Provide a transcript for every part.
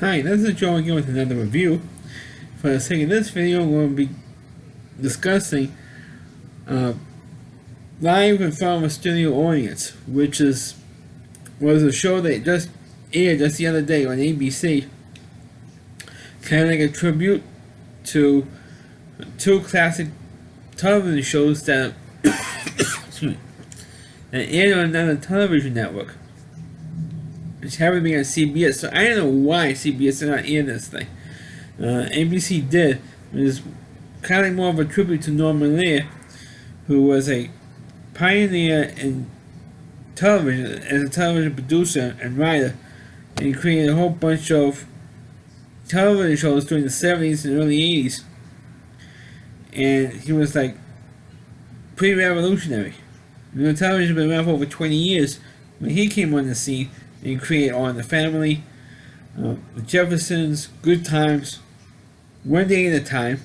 Hi, this is Joe again with another review. For the sake of this video, we're going to be discussing uh, Live in front of a studio audience, which was a show that just aired just the other day on ABC. Kind of like a tribute to two classic television shows that excuse me, that aired on another television network, which happened to be on CBS. So I don't know why CBS did not air this thing. ABC did. It was kind of more of a tribute to Norman Lear, who was a pioneer in television as a television producer and writer, and he created a whole bunch of television shows during the 70s and early 80s. And he was like pretty revolutionary. Television has been around for over 20 years. When he came on the scene, and he created All in the Family, the Jeffersons, Good Times, One Day at a Time.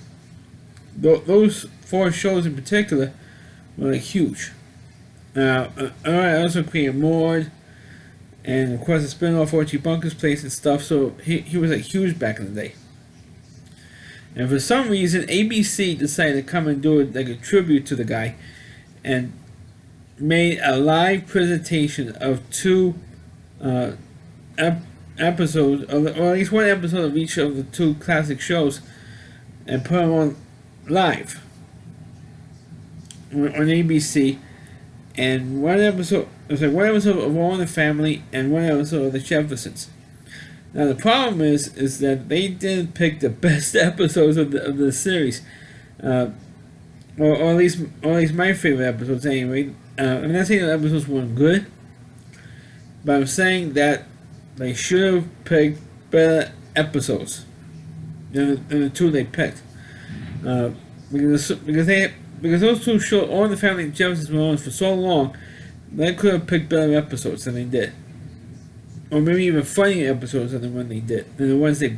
Those four shows in particular were like huge. I also created Maud, and of course the spin-off Archie Bunker's Place and stuff. So he was like huge back in the day. And for some reason, ABC decided to come and do it like a tribute to the guy, and made a live presentation of two episodes, or at least one episode of each of the two classic shows, and put them on live on ABC. And one episode, it was like one episode of All in the Family and one episode of the Jeffersons. Now the problem is that they didn't pick the best episodes of the series, or at least my favorite episodes anyway. I'm not saying the episodes weren't good, but I'm saying that they should have picked better episodes than the two they picked. Because those two shows, All in the Family and Jeffersons, were on for so long, they could have picked better episodes than they did. Or maybe even funnier episodes than the ones they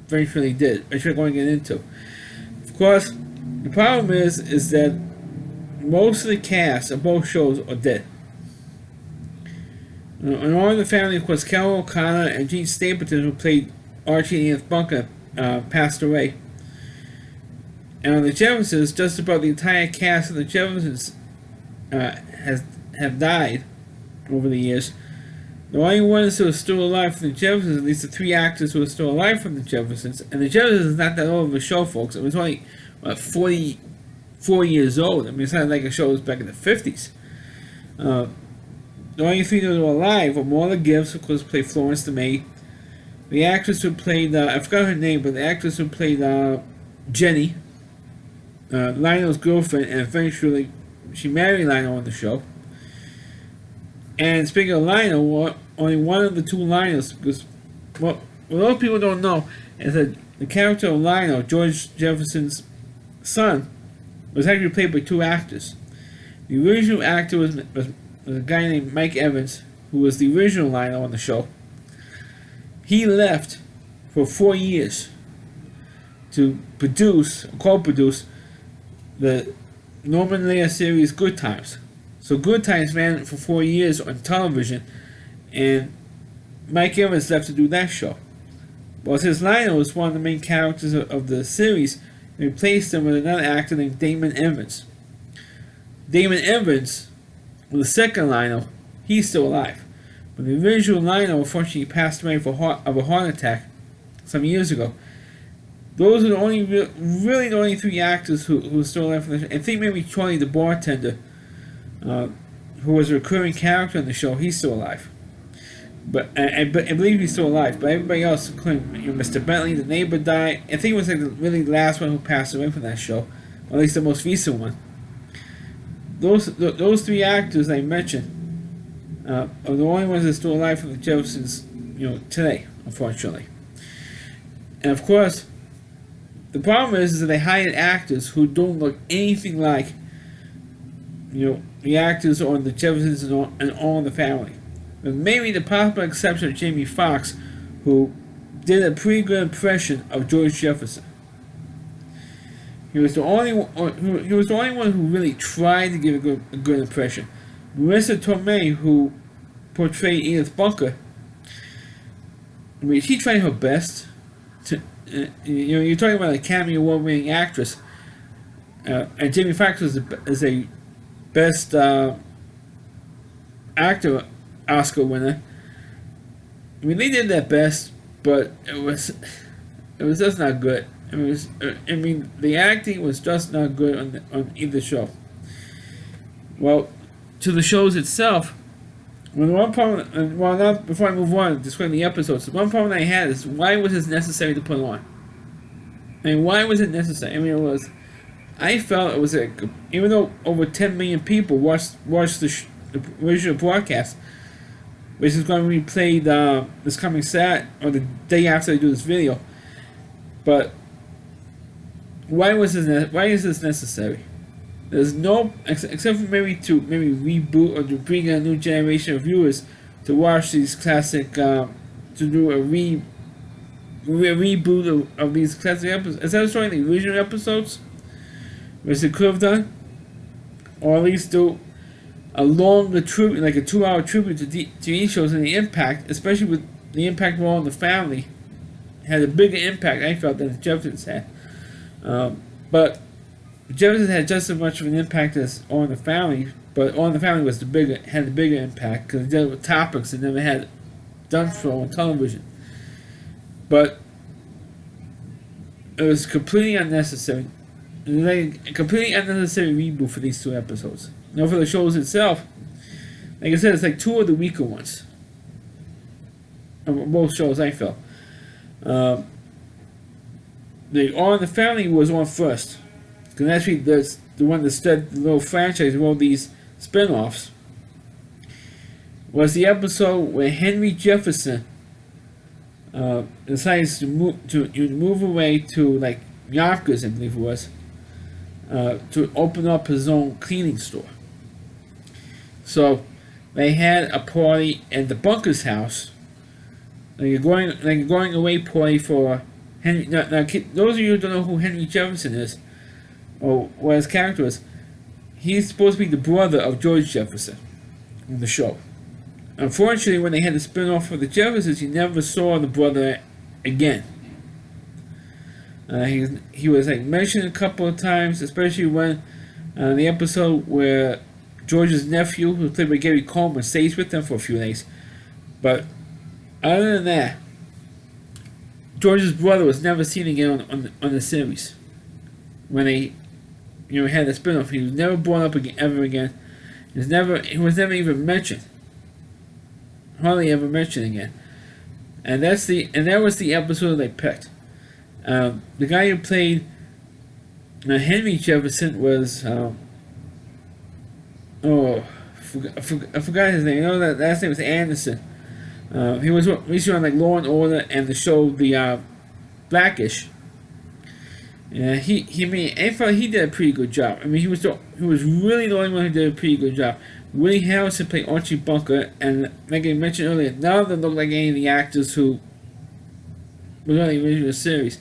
eventually did, which we're going to get into. Of course, the problem is that most of the cast of both shows are dead. On All in the Family, of course, Carol O'Connor and Gene Stapleton, who played Archie and Edith Bunker, passed away. And on the Jeffersons, just about the entire cast of the Jeffersons have died over the years. The only ones who are still alive from the Jeffersons, at least the three actors who are still alive from the Jeffersons, and the Jeffersons is not that old of a show, folks. It was only 44 years old. I mean, it's not like a show was back in the 50s. The only three that were alive were Marla Gibbs, who of course played Florence the Maid. The actress who played, I forgot her name, but the actress who played Jenny, Lionel's girlfriend, and eventually she married Lionel on the show. And speaking of Lionel, only one of the two Lionels, because what a lot of people don't know is that the character of Lionel, George Jefferson's son, was actually played by two actors. The original actor was a guy named Mike Evans, who was the original Lionel on the show. He left for 4 years to co-produce the Norman Lear series Good Times. So Good Times ran for 4 years on television, and Mike Evans left to do that show. Well, since Lionel was one of the main characters of the series, they replaced him with another actor named Damon Evans. Damon Evans, well, the second Lionel, he's still alive. But the original Lionel unfortunately passed away of a heart attack some years ago. Those are the only really the only three actors who are still alive. I think maybe Charlie the bartender, who was a recurring character in the show, he's still alive. But I believe he's still alive. But everybody else, including Mr. Bentley, the neighbor, died. I think it was like the really last one who passed away from that show, or at least the most recent one. Those three actors I mentioned are the only ones that are still alive from the Jeffersons, today, unfortunately. And of course, the problem is that they hired actors who don't look anything like, the actors on the Jeffersons and All in the Family. With maybe the possible exception of Jamie Foxx, who did a pretty good impression of George Jefferson. He was the only one who really tried to give a good impression. Marissa Tomei, who portrayed Edith Bunker, mean, she tried her best to. You're talking about an Academy Award-winning actress, and Jamie Foxx is a best actor Oscar winner. I mean, they did their best, but it was just not good. The acting was just not good on either show. Well, to the shows itself, before I move on, describing the episodes, the one problem I had is why was this necessary to put on? Why was it necessary? I felt it was even though over 10 million people watched the original broadcast, which is going to be played this coming Saturday or the day after I do this video. But why is this necessary? There's no except for maybe reboot or to bring a new generation of viewers to watch these classic to do a reboot of these classic episodes. Instead of showing the original episodes, which they could have done, or at least do a longer tribute, like a 2-hour tribute to TV shows, and the impact, especially with the impact more on the family, had a bigger impact, I felt, than the Jeffersons had. But Jeffersons had just as much of an impact as On the Family, but On the Family had the bigger impact because it dealt with topics that never had done for on television. But it was completely unnecessary. It was like a completely unnecessary reboot for these 2 episodes. Now for the shows itself, like I said, it's like 2 of the weaker ones. Of both shows, I felt. The On the Family was on first. Because actually, that's the one that started the little franchise of all these spin-offs. Was the episode where Henry Jefferson decides to move away to like Yonkers, I believe it was, to open up his own cleaning store. So they had a party at the Bunker's house, like a going away party for Henry. Now, those of you who don't know who Henry Jefferson is, or what his character is, he's supposed to be the brother of George Jefferson in the show. Unfortunately, when they had the spin-off for the Jeffersons, you never saw the brother again. He was like mentioned a couple of times, especially when the episode where George's nephew, who played by Gary Coleman, stays with them for a few days. But other than that, George's brother was never seen again on the series. When they had the spin-off, he was never brought up again, ever again. He was never even mentioned. Hardly ever mentioned again. And that was the episode they picked. The guy who played Henry Jefferson was I forgot his name. That last name was Anderson. He was recently on like Law and Order and the show The Blackish. Yeah, I thought he did a pretty good job. He was really the only one who did a pretty good job. Willie Harrison played Archie Bunker, and like I mentioned earlier, none of them look like any of the actors who were on the original series.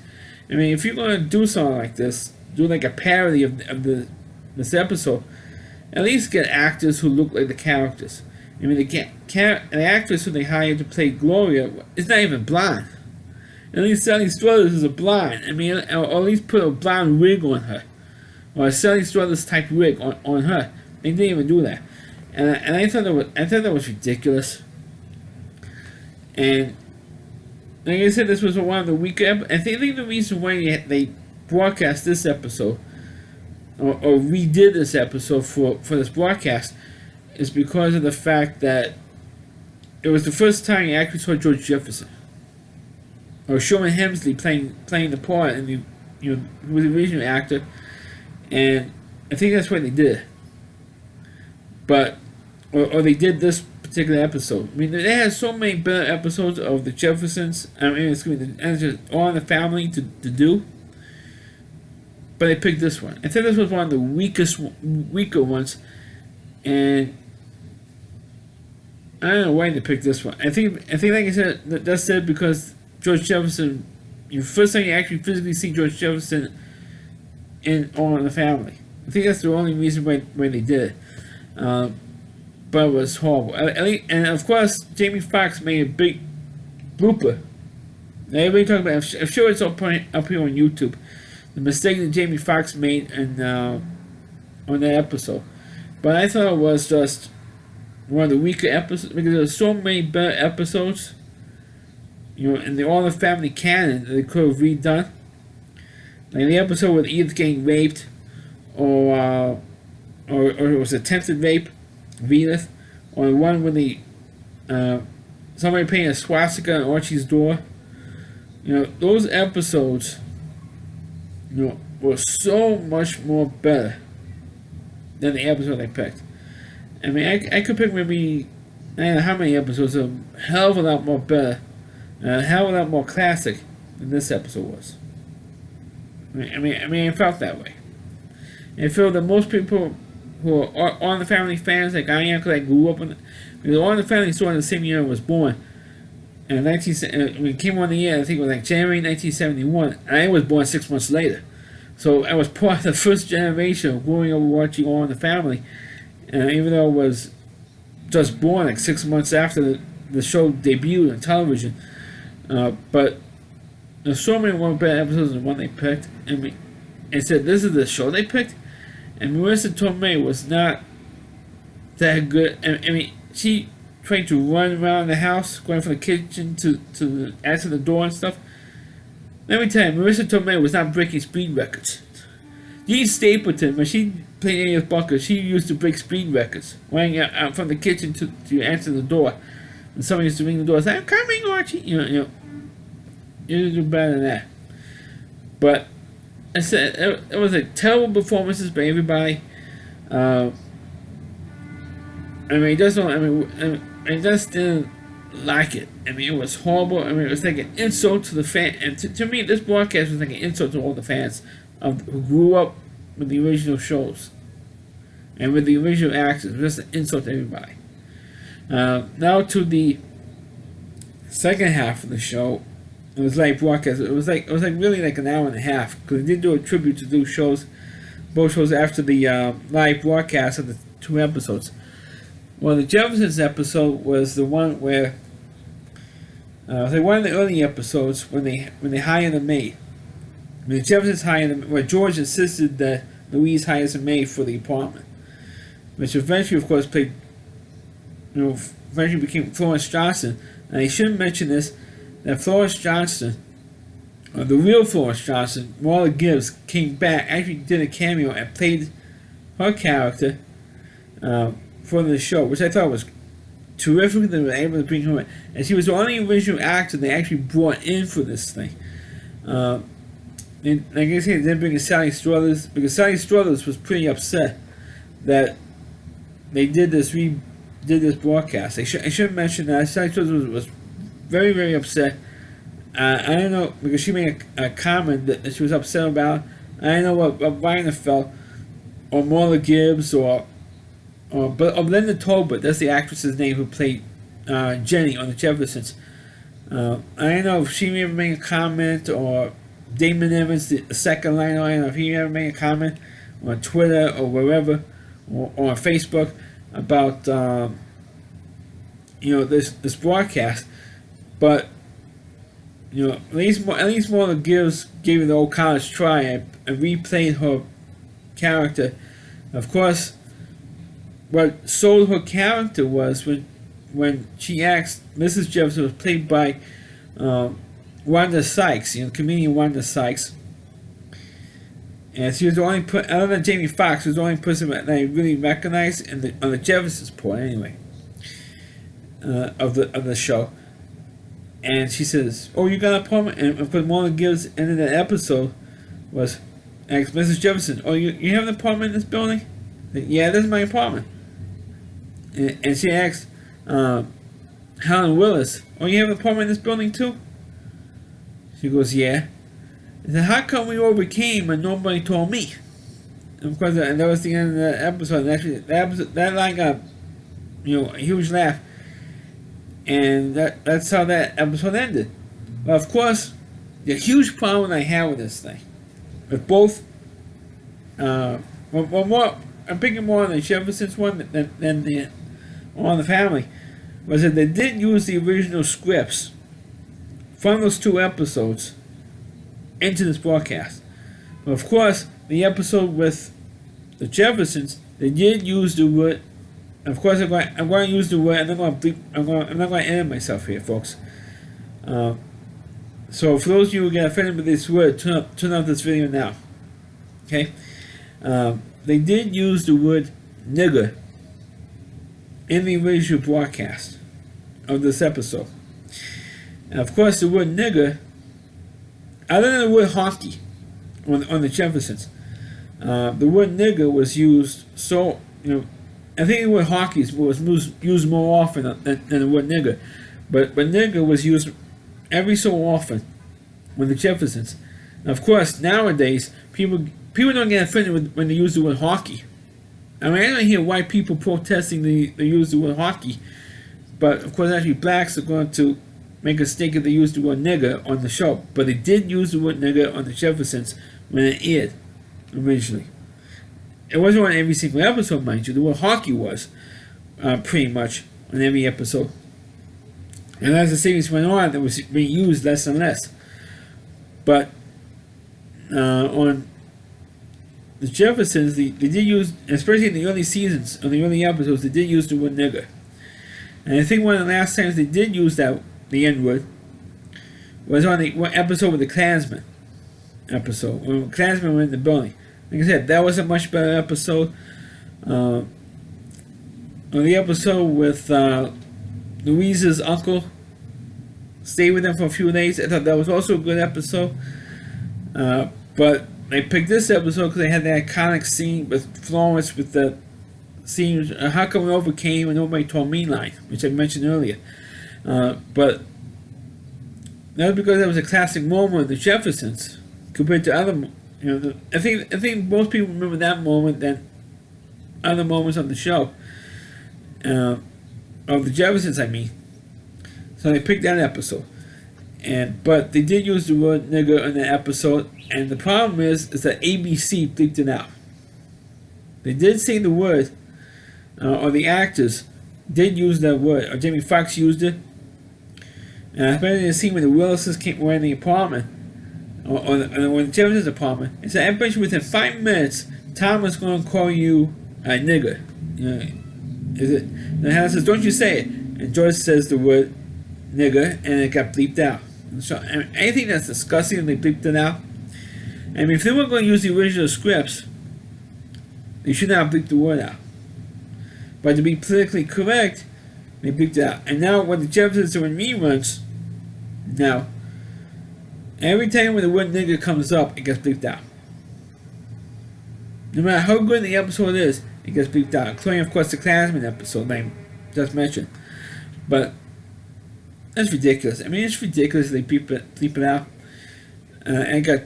If you're going to do something like this, do like a parody of this episode, at least get actors who look like the characters. The actress who they hired to play Gloria is not even blonde. At least Sally Struthers is a blonde. Or at least put a blonde wig on her, or a Sally Struthers type wig on her. They didn't even do that, and I thought that was ridiculous. And like I said, this was one of the weaker. I think the reason why they broadcast this episode or redid this episode for this broadcast is because of the fact that it was the first time you actually saw George Jefferson or Sherman Hemsley playing the part, and who was the original actor, and I think that's what they did. But or they did this particular episode. They had so many better episodes of the Jeffersons. On the Family to do, but they picked this one. I think this was one of the weaker ones, and I don't know why they picked this one. I think like I said, that's it because George Jefferson. First time you actually physically see George Jefferson on the Family. I think that's the only reason why they did it. But it was horrible. And of course, Jamie Foxx made a big blooper Everybody talking about. I'm sure it's up here on YouTube. The mistake that Jamie Foxx made on that episode, but I thought it was just one of the weaker episodes because there's so many better episodes. In the All in the Family canon that they could have redone. Like the episode with Edith getting raped, or it was attempted rape of Edith, or the one when somebody painted a swastika on Archie's door. Those episodes, were so much more better than the episode I picked. I mean, I could pick maybe, I don't know how many episodes, a hell of a lot more better, a hell of a lot more classic than this episode was. I mean, I felt that way. I feel that most people who are All in the Family fans, like I am, because I grew up because All in the Family started in the same year I was born. And when it came on the air, I think it was like January 1971, and I was born 6 months later. So I was part of the first generation of growing up watching All in the Family. And even though I was just born like 6 months after the show debuted on television, but there's so many more better episodes than the one they picked. And said this is the show they picked, and Marissa Tomei was not that good. I mean, she tried to run around the house, going from the kitchen to answer the door and stuff. Let me tell you, Marissa Tomei was not breaking speed records. Jean Stapleton, when she played Annie Bunker, she used to break speed records, running out from the kitchen to answer the door. And somebody used to ring the door and say, "I'm coming, Archie." You do better than that. But I said it was like terrible performances by everybody. I just didn't like it. I mean, it was horrible. I mean, it was like an insult to the fan. And to me, this broadcast was like an insult to all the fans who grew up with the original shows and with the original actors. It was just an insult to everybody. Now to the second half of the show. It was like broadcast. It was like really like an hour and a half because they did do a tribute to both shows after the live broadcast of the two episodes. Well, the Jeffersons episode was the one where one of the early episodes when they hired a maid. The Jeffersons hired where George insisted that Louise hires a maid for the apartment, which eventually, of course, eventually became Florence Johnson. And I shouldn't mention this. That Florence Johnson, the real Florence Johnson, Marla Gibbs, came back, actually did a cameo and played her character for the show, which I thought was terrific that they were able to bring her in. And she was the only original actor they actually brought in for this thing. And like I said, they didn't bring in Sally Struthers, because Sally Struthers was pretty upset that they did this broadcast. I should mention that Sally Struthers was very, very upset. I don't know, because she made a comment that she was upset about. I don't know what Reiner felt, or Marla Gibbs, or Linda Tolbert. That's the actress's name who played Jenny on the Jeffersons. I don't know if she ever made a comment, or Damon Evans, the second line. I don't know if he ever made a comment on Twitter or wherever, or on Facebook about this broadcast. But at least Marla Gibbs gave it the old college try and replayed her character. Of course, what sold her character was when she asked Mrs. Jefferson, was played by Wanda Sykes, comedian Wanda Sykes, and she was the only other than Jamie Foxx, she was the only person that I really recognized on the Jeffersons part anyway of the show. And she says, "Oh, you got an apartment?" And of course, Marla Gibbs ended that episode was asked Mrs. Jefferson, "Oh, you have an apartment in this building?" Said, "Yeah, this is my apartment." And she asked Helen Willis, "Oh, you have an apartment in this building too?" She goes, "Yeah." I said, "How come we overcame and nobody told me?" And of course, and that was the end of the episode. And actually, that line got a huge laugh. And that's how that episode ended. Well, of course, the huge problem I have with this thing, with both, more, I'm picking more on the Jeffersons one than the All in the Family, was that they didn't use the original scripts from those 2 episodes into this broadcast. But of course, the episode with the Jeffersons, they did use the word. Of course, I'm going to use the word. I'm not going to edit myself here, folks. So for those of you who get offended with this word, turn off this video now. Okay? They did use the word nigger in the original broadcast of this episode. And of course, the word nigger, other than the word hockey on the Jeffersons, the word nigger was used so, I think the word hockey was used more often than the word nigger. But nigger was used every so often with the Jeffersons. And of course, nowadays, people don't get offended when they use the word hockey. I mean, I don't hear white people protesting the use of the word hockey. But of course, actually, blacks are going to make a mistake if they use the word nigger on the show. But they did use the word nigger on the Jeffersons when it aired originally. It wasn't on every single episode, mind you. The word hockey was pretty much on every episode. And as the series went on, it was being used less and less. But on the Jeffersons, they did use, especially in the early seasons, on the early episodes, they did use the word nigger. And I think one of the last times they did use the N-word, was on the one episode with the Klansman episode, when the Klansmen were in the building. Like I said, that was a much better episode. On the episode with Louise's uncle, stayed with them for a few days, I thought that was also a good episode. But I picked this episode because they had that iconic scene with Florence with the scene, how come we overcame and nobody told me line, which I mentioned earlier. But that was because that was a classic moment of the Jeffersons compared to other. I think most people remember that moment than other moments on the show. Of the Jeffersons, I mean. So they picked that episode. But they did use the word nigger in that episode, and the problem is that ABC bleeped it out. They did say the word, or the actors did use that word, or Jamie Foxx used it. And I bet in the scene when the Willisons were in the apartment, or the Jeffersons' apartment, it said, I bet you within 5 minutes, Tom is going to call you a nigger. Is it? And Hannah says, don't you say it. And Joyce says the word nigger, and it got bleeped out. So anything that's disgusting, they bleeped it out. I mean, if they were going to use the original scripts, they should not have bleeped the word out. But to be politically correct, they bleeped it out. And now when the Jeffersons are in reruns, now, every time when the word nigger comes up, it gets bleeped out. No matter how good the episode is, it gets bleeped out. Including, of course, the Klansman episode I just mentioned. But that's ridiculous. I mean, it's ridiculous they bleep it out. And I got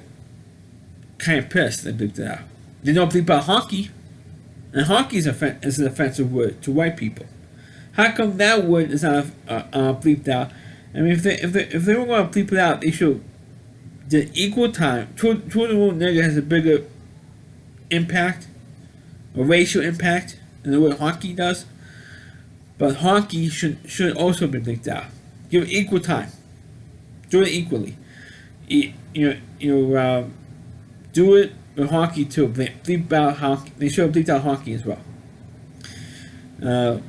kind of pissed they bleeped it out. They don't bleep out hockey. And hockey is an offensive word to white people. How come that word is not bleeped out? I mean, if they were going to bleep it out, they should do equal time. True, the word nigger has a bigger impact, a racial impact, than the word hockey does. But hockey should also be bleeped out. Give it equal time. Do it equally. Do it with hockey too. Bleep out hockey. They should have bleeped out hockey as well. I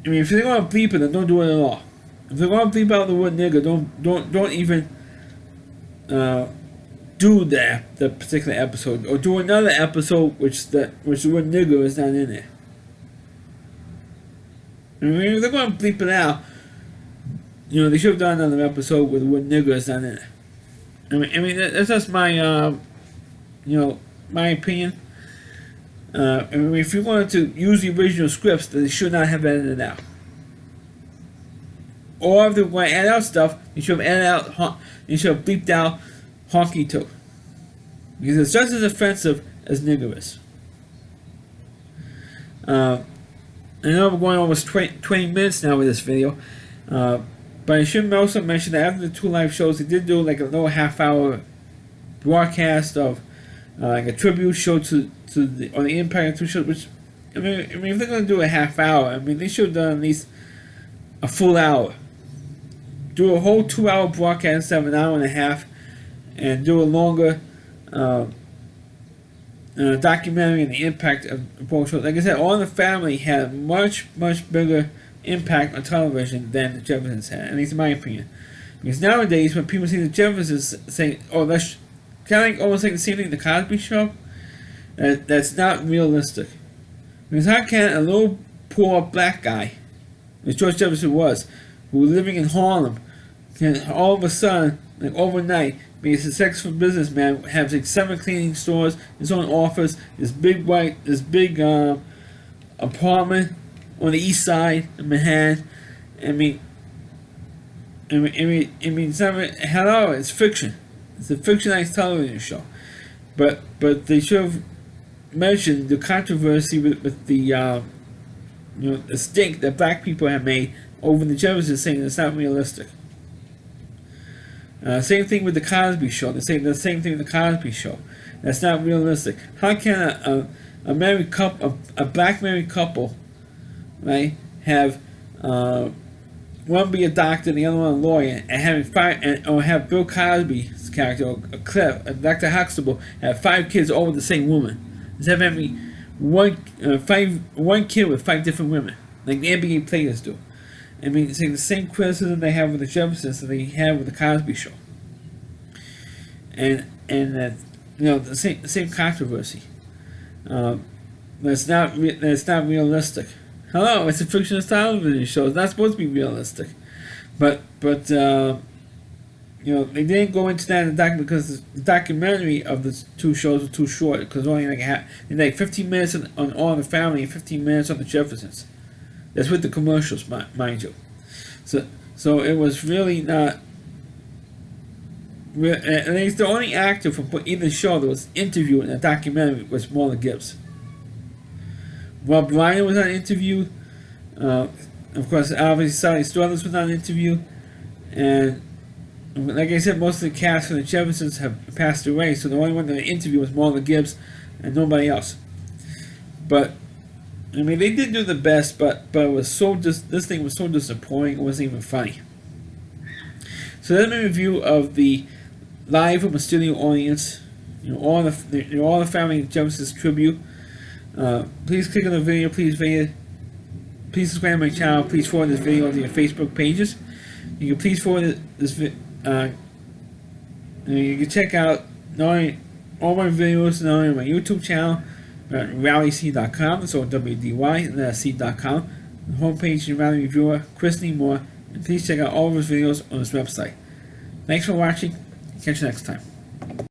mean, if they're going to bleep it, then don't do it at all. If they're going to bleep out the word nigger, don't even do the particular episode, or do another episode which the word nigger is not in it. I mean, if they're going to bleep it out, they should have done another episode where the word nigger is not in it. I mean that's just my my opinion. I mean, if you wanted to use the original scripts, then they should not have edited it out. Or if they want to add out stuff, they should have added out. They should have bleeped out hockey too, because it's just as offensive as nigger is. I know we're going almost 20 minutes now with this video, but I should also mention that after the 2 live shows, they did do like a little half-hour broadcast of like a tribute show to the impact of 2 shows. Which I mean, if they're going to do a half hour, I mean, they should have done at least a full hour do a whole 2-hour broadcast instead of an hour and a half, and do a longer documentary on the impact of both shows. Like I said, All in the Family had much bigger impact on television than the Jeffersons had, at least in my opinion. Because nowadays, when people see the Jeffersons, say, "Oh, that's kind of almost like the same thing the Cosby Show," that's not realistic. Because how can a little poor black guy, as George Jefferson was, who was living in Harlem, can all of a sudden, like overnight, be a successful businessman, have like 7 cleaning stores, his own office, this big apartment on the east side of Manhattan? Hello, it's fiction. It's a fictionalized television show. But they should have mentioned the controversy with the the stink that black people have made over the Jeffersons, saying it's not realistic. Same thing with the Cosby Show. They say the same thing with the Cosby Show. That's not realistic. How can a married couple, a black married couple, right, have one be a doctor and the other one a lawyer, and or have Bill Cosby's character, or Cliff, Dr. Huxtable, have 5 kids all with the same woman? Instead of having one kid with 5 different women, like the NBA players do. It's like the same criticism they have with the Jeffersons that they have with the Cosby Show, and the same controversy. That's not realistic. Hello, it's a fictional television show. It's not supposed to be realistic, but they didn't go into that in the documentary because the documentary of the 2 shows was too short. Because only like 15 minutes on All in the Family and 15 minutes on the Jeffersons. That's with the commercials, mind you. So it was really not. And he's the only actor from either show that was interviewed in a documentary was Marla Gibbs. Rob Reiner was on an interview. Of course, obviously Sally Struthers was on an interview. And like I said, most of the cast from the Jeffersons have passed away, so the only one that they interviewed was Marla Gibbs and nobody else. But they did do the best, but it was this thing was so disappointing, it wasn't even funny. So that's my review of the live from a studio audience, all the Family Jeffersons tribute. Please click on the video. Please subscribe to my channel. Please forward this video to your Facebook pages. You can please forward this. You can check out not only all my videos, not only on my YouTube channel, rallyc.com, so WDY, and that's C.com. The homepage, your Rally Reviewer, Chris Moore, and please check out all of his videos on his website. Thanks for watching. Catch you next time.